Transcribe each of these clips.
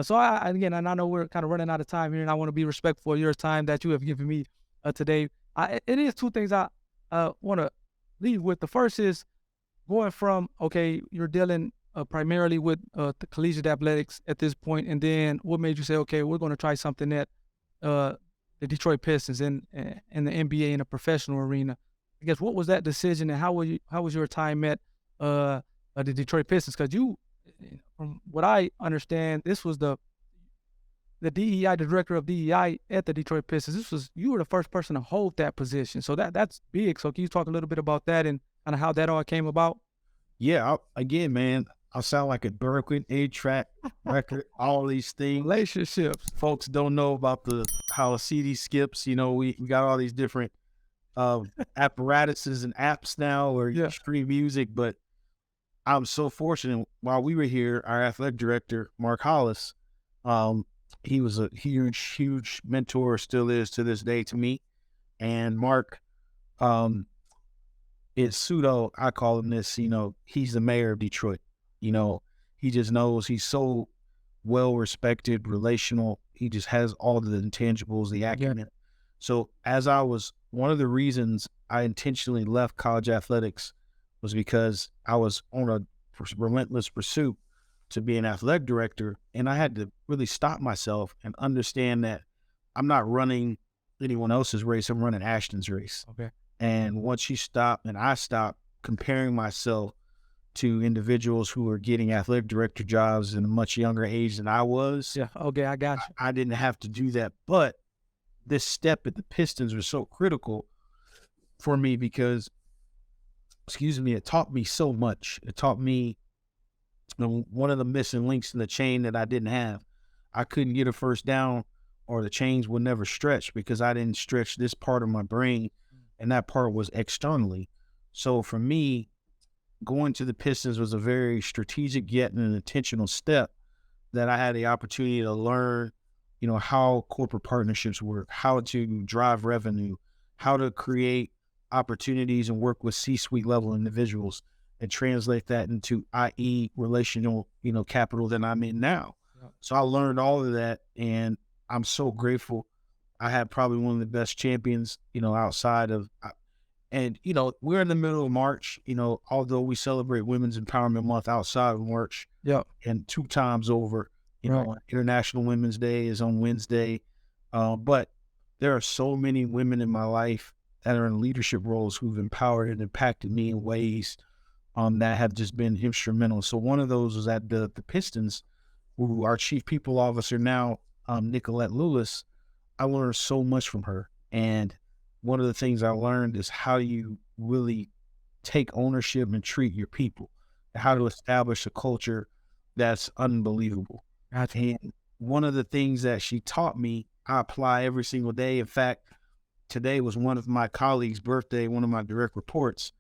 So again, and I know we're kind of running out of time here, and I want to be respectful of your time that you have given me today. It is two things I want to leave with. The first is going from, okay, you're dealing primarily with the collegiate athletics at this point, and then what made you say, okay, we're going to try something at uh, the Detroit Pistons in the NBA in a professional arena? I guess what was that decision, and how was your time at the Detroit Pistons? Because from what I understand, this was the DEI, the director of DEI at the Detroit Pistons. You were the first person to hold that position, so that's big. So can you talk a little bit about that and kind of how that all came about? Yeah, again, man, I sound like a broken A-track record, all these things. Relationships. Folks don't know about how a CD skips. We got all these different apparatuses and apps now where you Yeah. stream music, but I'm so fortunate. While we were here, our athletic director, Mark Hollis, he was a huge, huge mentor, still is to this day to me. And Mark, um, is pseudo, I call him this, he's the mayor of Detroit. He just knows he's so well respected, relational. He just has all the intangibles, the acumen. So one of the reasons I intentionally left college athletics was because I was on a relentless pursuit to be an athletic director. And I had to really stop myself and understand that I'm not running anyone else's race. I'm running Ashton's race. Okay. And once you stop and I stopped comparing myself to individuals who were getting athletic director jobs in a much younger age than I was. Yeah. Okay. I got you. I didn't have to do that. But this step at the Pistons was so critical for me because, it taught me so much. It taught me one of the missing links in the chain that I didn't have. I couldn't get a first down or the chains would never stretch because I didn't stretch this part of my brain, and that part was externally. So for me, going to the Pistons was a very strategic yet an intentional step that I had the opportunity to learn, how corporate partnerships work, how to drive revenue, how to create opportunities and work with C-suite level individuals and translate that into, i.e., relational, capital that I'm in now. Yeah. So I learned all of that, and I'm so grateful. I had probably one of the best champions, outside of, and, we're in the middle of March, although we celebrate Women's Empowerment Month outside of March. Yeah. And 2 times over, Right. International Women's Day is on Wednesday. But there are so many women in my life that are in leadership roles who've empowered and impacted me in ways that have just been instrumental. So one of those was at the Pistons, who our chief people officer now, Nicolette Lewis. I learned so much from her. And one of the things I learned is how you really take ownership and treat your people, and how to establish a culture that's unbelievable. Gotcha. And one of the things that she taught me, I apply every single day. In fact, today was one of my colleagues' birthday, one of my direct reports,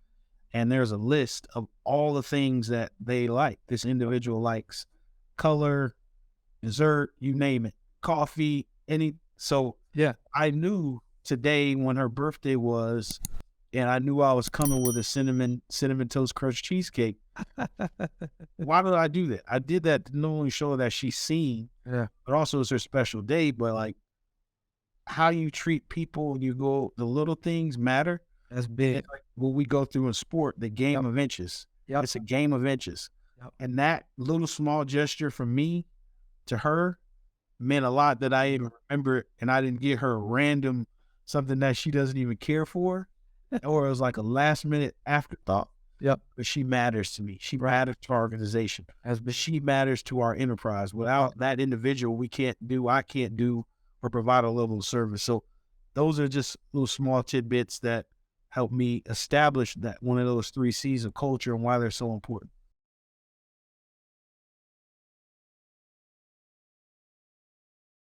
and there's a list of all the things that they like. This individual likes color, dessert, you name it, coffee, so Yeah. I knew today when her birthday was, and I knew I was coming with a cinnamon toast crunch cheesecake. Why did I do that? I did that to not only show that she's seen, Yeah. but also it's her special day. But like how you treat people, the little things matter. That's big. It's like what we go through in sport, the game of inches. Yep. It's a game of inches. Yep. And that little small gesture from me to her meant a lot, that I even remember, and I didn't get her a random something that she doesn't even care for, or it was like a last minute afterthought. Yep. But she matters to me. She matters to our organization. But She matters to our enterprise. Without that individual, I can't do or provide a level of service. So those are just little small tidbits that help me establish that one of those 3 C's of culture and why they're so important.